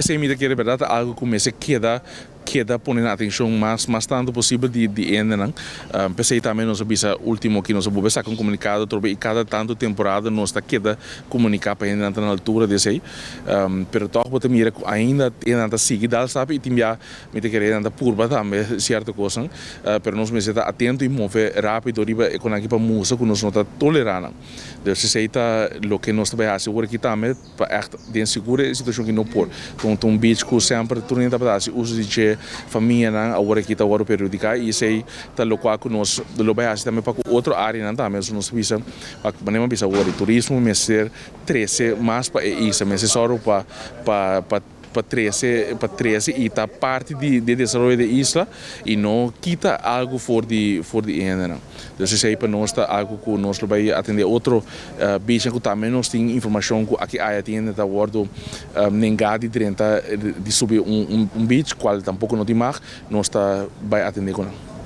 essa é a verdade, algo que se queda poner atenção mais tanto possível de ainda não. Pensei também nós bisa último que nós vamos sacar um comunicado e cada tanto temporada nós está queda comunicar para ainda na altura desse aí. Pero toch bota mira ainda sigue dal sabe e timbia me te querer ainda purba também certa coisa. Pero nós me está atento e mover rápido riba com aqui para musa que nós não está tolerando. Dus se está lo que nós também faz agora aqui também para echt de segura situação que não por. Então beach que sempre tornando para se uso de família não agora aqui tá agora periódica e sei tá lo qual que nós lo vai fazer também para outra área não também nós visa para nem bisa agora turismo mas ser 13 mais para isso mas só para 13 e tá parte de desenvolvimento da isla e não quita algo for de ainda não. Então sei para nós tá algo que nós vai atender outro beach que também nós tem informação que aqui aí tem da bordo nengadi de subir beach qual tampouco não tem mais nós tá vai atender com